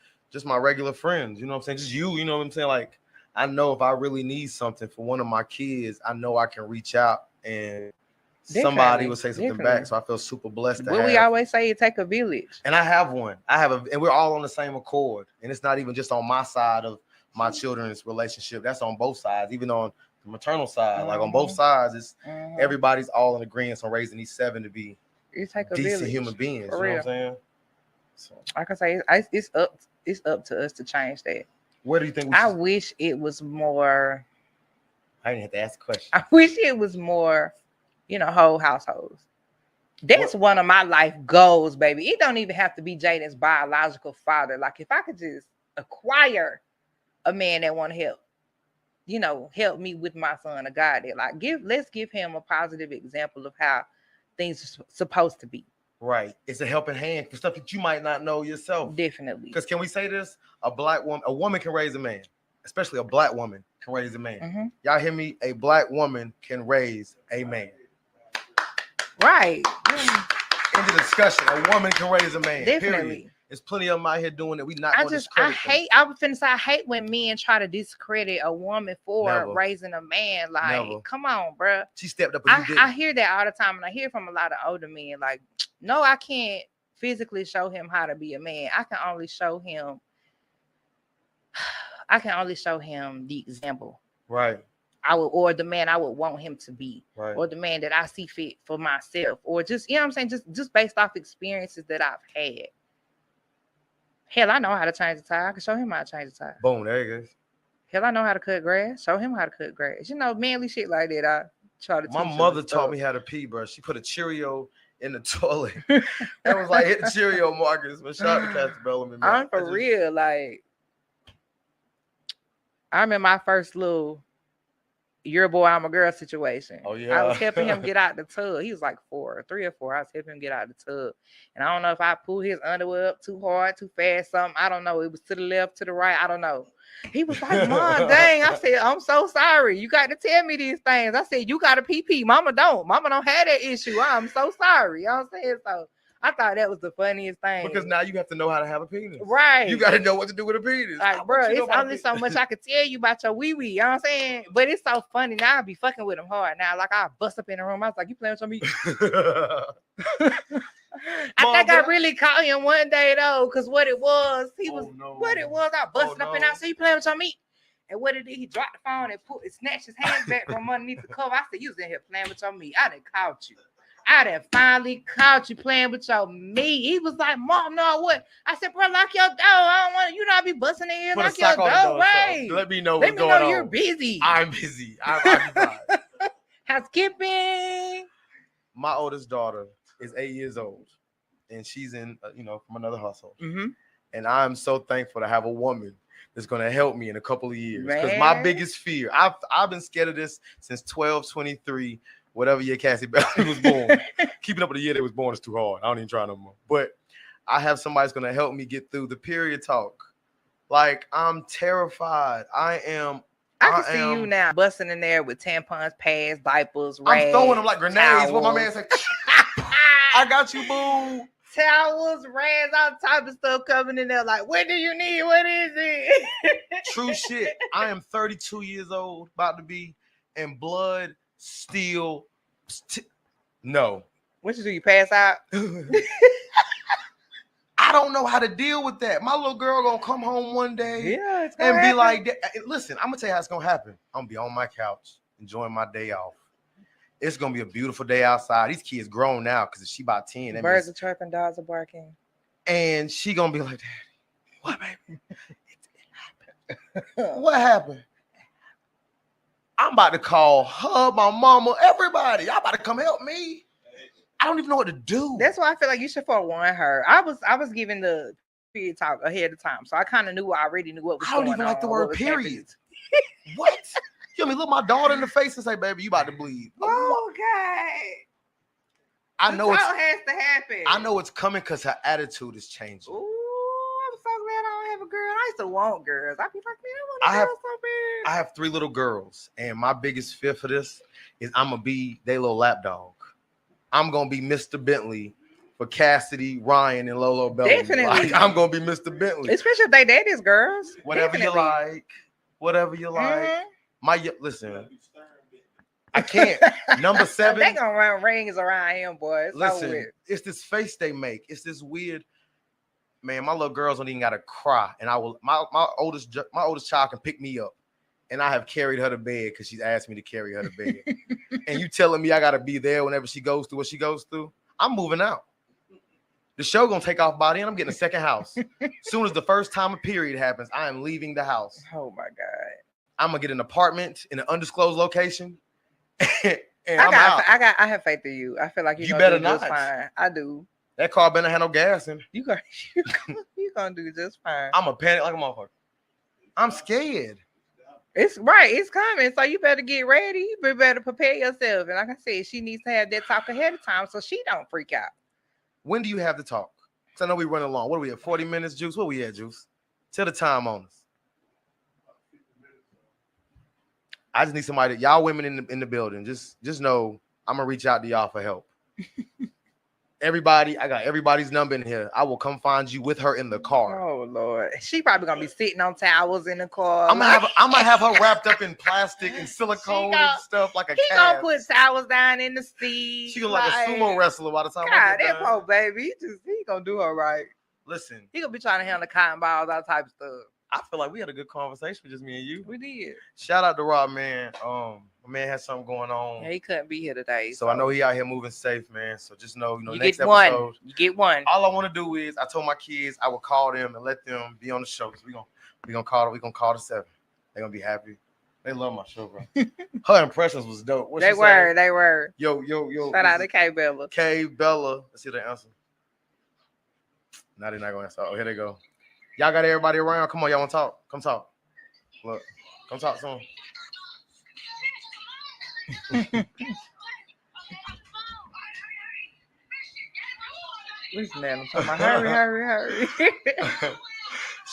my regular friends. You know what I'm saying? Just you know what I'm saying? Like, I know if I really need something for one of my kids, I know I can reach out and somebody will say something back. So I feel super blessed. We always say it take a village. And I have one. And we're all on the same accord. And it's not even just on my side of my children's relationship. That's on both sides, even on the maternal side. Like, on both sides, it's everybody's all in agreement on raising these 7 to be decent human beings. You know what I'm saying? So, like I say, it's up to us to change that. Where do you think? I wish it was more. I didn't have to ask a question. I wish it was more, whole households. That's one of my life goals, baby. It don't even have to be Jaden's biological father. Like, if I could just acquire a man that want to help me with my son, a guy that let's give him a positive example of how things are supposed to be. Right. It's a helping hand for stuff that you might not know yourself. Definitely. Because can we say this? A woman can raise a man, especially a black woman can raise a man. Mm-hmm. Y'all hear me? A black woman can raise a man. Right. In the discussion, a woman can raise a man. Definitely. Period. There's plenty of them out here doing it. We not. I hate when men try to discredit a woman for raising a man. Like, come on, bro. She stepped up. I hear that all the time, and I hear from a lot of older men. Like, no, I can't physically show him how to be a man. I can only show him the example. Right. Or the man I would want him to be, right. Or the man that I see fit for myself, or just, what I'm saying, just based off experiences that I've had. Hell, I know how to change the tire. I can show him how to change the tire. Boom, there you go. Hell, I know how to cut grass. Show him how to cut grass. Manly shit like that. I try to. My mother taught me how to pee, bro. She put a Cheerio in the toilet. It was like, hit the Cheerio markers. But shout out to Pastor Bellamy, man. I'm for real. Like, I'm in my first little "you're a boy, I'm a girl" situation. Oh yeah. I was helping him get out the tub. He was like 3 or 4. I was helping him get out the tub. And I don't know if I pulled his underwear up too hard, too fast, something. I don't know. It was to the left, to the right. I don't know. He was like, "Mom, dang." I said, "I'm so sorry. You got to tell me these things." I said, "You got a pee. Mama don't. Mama don't have that issue. I'm so sorry." You know what I'm saying? So I thought that was the funniest thing. Because now you have to know how to have a penis. Right. You got to know what to do with a penis. Like, bro, it's only so much I could tell you about your wee-wee. You know what I'm saying? But it's so funny. Now I be fucking with him hard. Now, like, I bust up in the room. I was like, "You playing with your meat?" I think I really caught him one day, though, because what it was, I busted up and I said, "You playing with your meat?" And what it did, he dropped the phone and snatched his hands back from underneath the cover. I said, "You was in here playing with your meat. I done caught you. I done finally caught you playing with your meat." He was like, "Mom, no, what?" I said, "Bro, lock your door. I don't want you not be busting in here. Lock your door, right? Let me know what's going on. You're busy." I'm busy. I'm occupied. Housekeeping. My oldest daughter is 8 years old, and she's in, from another household. Mm-hmm. And I'm so thankful to have a woman that's going to help me in a couple of years. Because my biggest fear, I've been scared of this since 12/23. Whatever year Cassie Bellamy was born. Keeping up with the year they was born is too hard. I don't even try no more. But I have somebody that's going to help me get through the period talk. Like, I'm terrified. I can see you now busting in there with tampons, pads, diapers, rags. I'm throwing them like grenades. Towels. What my man said, "I got you, boo." Towels, rags, all type of stuff coming in there. Like, what do you need? What is it? True shit. I am 32 years old, about to be, and blood still. No. What you do? You pass out? I don't know how to deal with that. My little girl gonna come home one day and be like, "Listen, I'm gonna tell you how it's gonna happen. I'm gonna be on my couch enjoying my day off. It's gonna be a beautiful day outside. These kids grown now because she about 10. Birds are chirping, dogs are barking. And she gonna be like, "Daddy, what, baby? It happened. What happened?" I'm about to call her, my mama, everybody. Y'all about to come help me. I don't even know what to do. That's why I feel like you should forewarn her. I was given the period talk ahead of time, so I kind of already knew what was going on. I don't even like the word period. What? You want me to look my daughter in the face and say, "Baby, you about to bleed"? Okay. I know it has to happen. I know it's coming because her attitude is changing. Ooh, I'm so glad I don't have a girl. I used to want girls. I'd be like, "Man, I want a girl so bad." I have 3 little girls, and my biggest fear for this is I'm gonna be their little lapdog. I'm gonna be Mr. Bentley for Cassidy, Ryan, and Lolo Bellamy. Definitely. Like, I'm gonna be Mr. Bentley. Especially if they daddy's girls. Whatever Definitely. you like. Whatever you like. Mm-hmm. Listen. I can't. Number 7. They gonna run rings around him, boys. Listen, it's this face they make. It's this weird. Man, my little girls don't even gotta cry, and I will. My oldest child can pick me up, and I have carried her to bed because she's asked me to carry her to bed. And you telling me I gotta be there whenever she goes through what she goes through? I'm moving out The show gonna take off by then. I'm getting a second house. As soon as the first time a period happens, I am leaving the house. Oh my God. I'm gonna get an apartment in an undisclosed location. And I'm out. I have faith in you. I feel like you better do not. just fine. I do. That car better have no gas in it. You gonna do just fine. I'm a panic like a motherfucker. I'm scared. It's right. It's coming. So you better get ready. You better prepare yourself. And like I said, she needs to have that talk ahead of time so she don't freak out. When do you have the talk? Because I know we run along. What are we at? 40 minutes, Juice? What we at, Juice? Tell the time on us. I just need somebody. Y'all women in the building. Just know I'm gonna reach out to y'all for help. Everybody, I got everybody's number in here. I will come find you with her in the car. Oh Lord, she probably gonna be sitting on towels in the car. I'm gonna have her wrapped up in plastic and silicone and stuff like a cat. He gonna put towels down in the seat. She gonna like a sumo wrestler by the time. God, that poor baby. He gonna do her right. Listen, he gonna be trying to handle cotton balls, all type of stuff. I feel like we had a good conversation with just me and you. We did. Shout out to Rob, man. My man had something going on. Yeah, he couldn't be here today. So I know he out here moving safe, man. So just know, you next get one. episode. You get one. All I want to do is I told my kids I will call them and let them be on the show. Cause we gonna call the 7. They're gonna be happy. They love my show, bro. Her impressions was dope. What they were. Yo. Shout out to K Bella. K Bella. Let's see the answer. Now they're not gonna answer. Oh, here they go. Y'all got everybody around. Come on, y'all want to talk? Come talk. Look, come talk soon. Listen, man, I'm talking about hurry.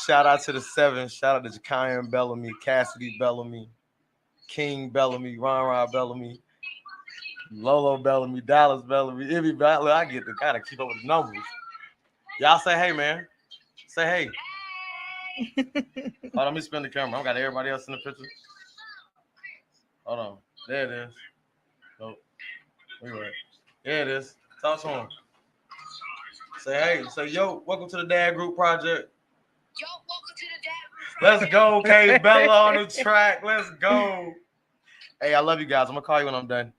Shout out to the 7. Shout out to Jakian Bellamy, Cassidy Bellamy, King Bellamy, Ron Bellamy, Lolo Bellamy, Dallas Bellamy, Ivy Bellamy. I gotta keep up with the numbers. Y'all say hey, man. Say hey. Hold on, let me spin the camera. I got everybody else in the picture. Hold on. There it is. Nope. Right. There it is. Talk to him. Say hey. Say yo, welcome to the Dad Group Project. Yo, welcome to the Dad Group. Let's go, K Bella on the track. Let's go. Hey, I love you guys. I'm gonna call you when I'm done.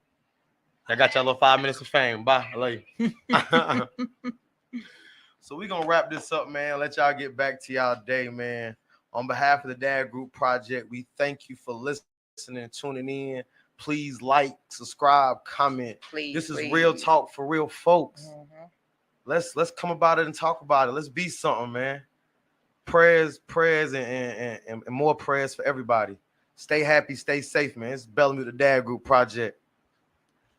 I got y'all little 5 minutes of fame. Bye. I love you. So we're going to wrap this up, man. Let y'all get back to y'all day, man. On behalf of the Dad Group Project, we thank you for listening, tuning in. Please like, subscribe, comment. Please, this is real talk for real folks. Mm-hmm. Let's come about it and talk about it. Let's be something, man. Prayers, and more prayers for everybody. Stay happy, stay safe, man. It's Bellamy, the Dad Group Project.